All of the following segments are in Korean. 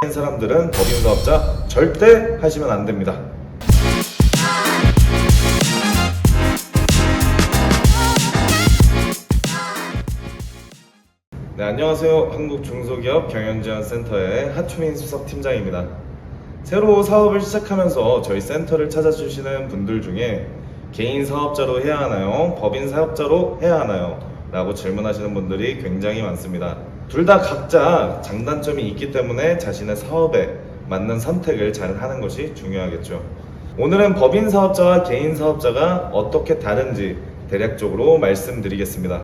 사람들은 법인사업자 절대 하시면 안 됩니다. 네, 안녕하세요. 한국중소기업 경영지원센터의 하추민 수석팀장입니다. 새로 사업을 시작하면서 저희 센터를 찾아주시는 분들 중에 개인 사업자로 해야 하나요? 법인 사업자로 해야 하나요? 라고 질문하시는 분들이 굉장히 많습니다. 둘 다 각자 장단점이 있기 때문에 자신의 사업에 맞는 선택을 잘 하는 것이 중요하겠죠. 오늘은 법인 사업자와 개인 사업자가 어떻게 다른지 대략적으로 말씀드리겠습니다.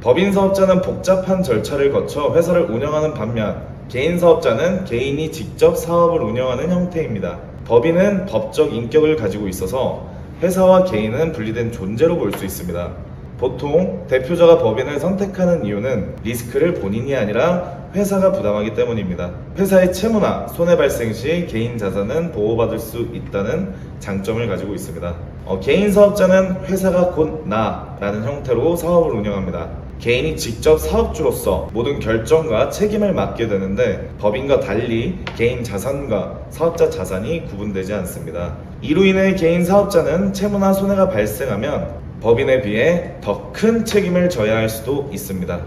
법인 사업자는 복잡한 절차를 거쳐 회사를 운영하는 반면 개인 사업자는 개인이 직접 사업을 운영하는 형태입니다. 법인은 법적 인격을 가지고 있어서 회사와 개인은 분리된 존재로 볼 수 있습니다. 보통 대표자가 법인을 선택하는 이유는 리스크를 본인이 아니라 회사가 부담하기 때문입니다. 회사의 채무나 손해 발생 시 개인 자산은 보호받을 수 있다는 장점을 가지고 있습니다. 개인 사업자는 회사가 곧 나라는 형태로 사업을 운영합니다. 개인이 직접 사업주로서 모든 결정과 책임을 맡게 되는데 법인과 달리 개인 자산과 사업자 자산이 구분되지 않습니다. 이로 인해 개인 사업자는 채무나 손해가 발생하면 법인에 비해 더 큰 책임을 져야 할 수도 있습니다.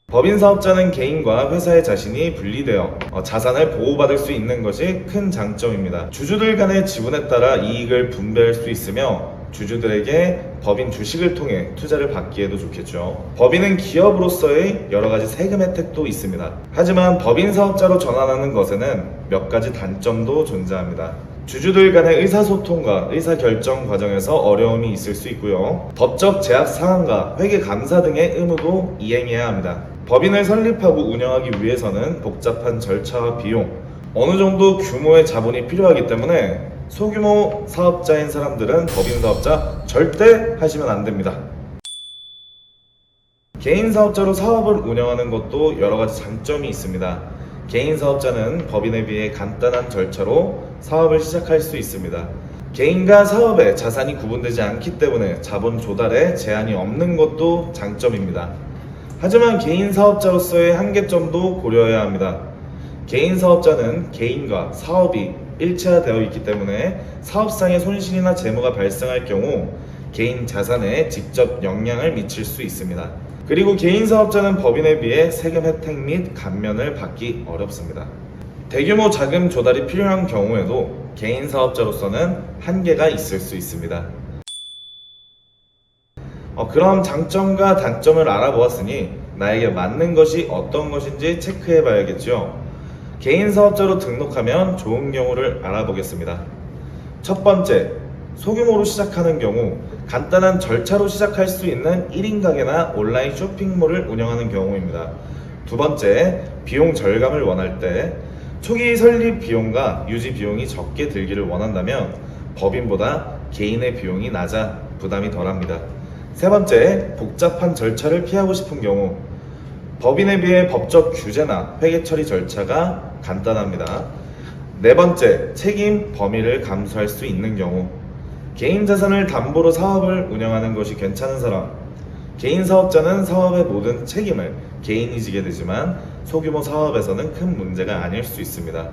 법인 사업자는 개인과 회사의 자신이 분리되어 자산을 보호받을 수 있는 것이 큰 장점입니다. 주주들 간의 지분에 따라 이익을 분배할 수 있으며 주주들에게 법인 주식을 통해 투자를 받기에도 좋겠죠. 법인은 기업으로서의 여러 가지 세금 혜택도 있습니다. 하지만 법인 사업자로 전환하는 것에는 몇 가지 단점도 존재합니다. 주주들 간의 의사소통과 의사결정 과정에서 어려움이 있을 수 있고요. 법적 제약 사항과 회계 감사 등의 의무도 이행해야 합니다. 법인을 설립하고 운영하기 위해서는 복잡한 절차와 비용, 어느 정도 규모의 자본이 필요하기 때문에 소규모 사업자인 사람들은 법인 사업자 절대 하시면 안 됩니다. 개인 사업자로 사업을 운영하는 것도 여러 가지 장점이 있습니다. 개인 사업자는 법인에 비해 간단한 절차로 사업을 시작할 수 있습니다. 개인과 사업의 자산이 구분되지 않기 때문에 자본 조달에 제한이 없는 것도 장점입니다. 하지만 개인 사업자로서의 한계점도 고려해야 합니다. 개인 사업자는 개인과 사업이 일체화되어 있기 때문에 사업상의 손실이나 재무가 발생할 경우 개인 자산에 직접 영향을 미칠 수 있습니다. 그리고 개인 사업자는 법인에 비해 세금 혜택 및 감면을 받기 어렵습니다. 대규모 자금 조달이 필요한 경우에도 개인 사업자로서는 한계가 있을 수 있습니다. 그럼 장점과 단점을 알아보았으니 나에게 맞는 것이 어떤 것인지 체크해 봐야겠죠. 개인 사업자로 등록하면 좋은 경우를 알아보겠습니다. 첫 번째, 소규모로 시작하는 경우 간단한 절차로 시작할 수 있는 1인 가게나 온라인 쇼핑몰을 운영하는 경우입니다. 두 번째, 비용 절감을 원할 때 초기 설립 비용과 유지 비용이 적게 들기를 원한다면 법인보다 개인의 비용이 낮아 부담이 덜합니다. 세 번째, 복잡한 절차를 피하고 싶은 경우 법인에 비해 법적 규제나 회계 처리 절차가 간단합니다. 네 번째, 책임 범위를 감수할 수 있는 경우 개인 자산을 담보로 사업을 운영하는 것이 괜찮은 사람, 개인 사업자는 사업의 모든 책임을 개인이 지게 되지만 소규모 사업에서는 큰 문제가 아닐 수 있습니다.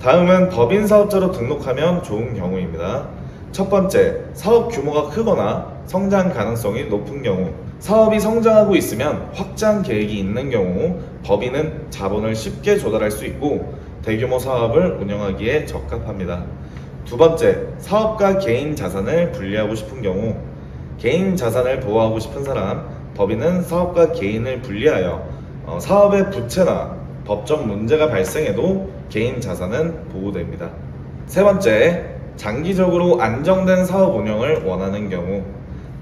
다음은 법인 사업자로 등록하면 좋은 경우입니다. 첫 번째, 사업 규모가 크거나 성장 가능성이 높은 경우, 사업이 성장하고 있으면 확장 계획이 있는 경우 법인은 자본을 쉽게 조달할 수 있고 대규모 사업을 운영하기에 적합합니다. 두 번째, 사업과 개인 자산을 분리하고 싶은 경우, 개인 자산을 보호하고 싶은 사람, 법인은 사업과 개인을 분리하여 사업의 부채나 법적 문제가 발생해도 개인 자산은 보호됩니다. 세 번째, 장기적으로 안정된 사업 운영을 원하는 경우,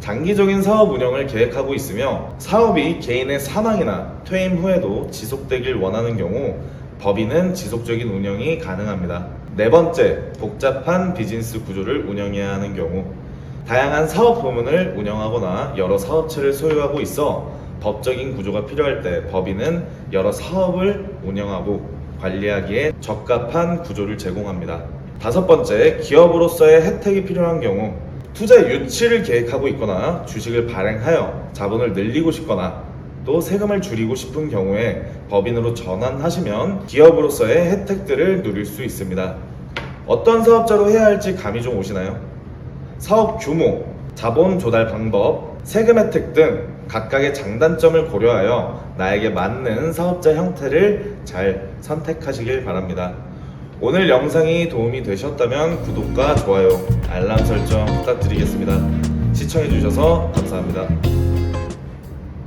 장기적인 사업 운영을 계획하고 있으며 사업이 개인의 사망이나 퇴임 후에도 지속되길 원하는 경우 법인은 지속적인 운영이 가능합니다. 네 번째, 복잡한 비즈니스 구조를 운영해야 하는 경우, 다양한 사업 부문을 운영하거나 여러 사업체를 소유하고 있어 법적인 구조가 필요할 때 법인은 여러 사업을 운영하고 관리하기에 적합한 구조를 제공합니다. 다섯 번째, 기업으로서의 혜택이 필요한 경우, 투자 유치를 계획하고 있거나 주식을 발행하여 자본을 늘리고 싶거나 또 세금을 줄이고 싶은 경우에 법인으로 전환하시면 기업으로서의 혜택들을 누릴 수 있습니다. 어떤 사업자로 해야 할지 감이 좀 오시나요? 사업 규모, 자본 조달 방법, 세금 혜택 등 각각의 장단점을 고려하여 나에게 맞는 사업자 형태를 잘 선택하시길 바랍니다. 오늘 영상이 도움이 되셨다면 구독과 좋아요, 알람 설정 부탁드리겠습니다. 시청해주셔서 감사합니다.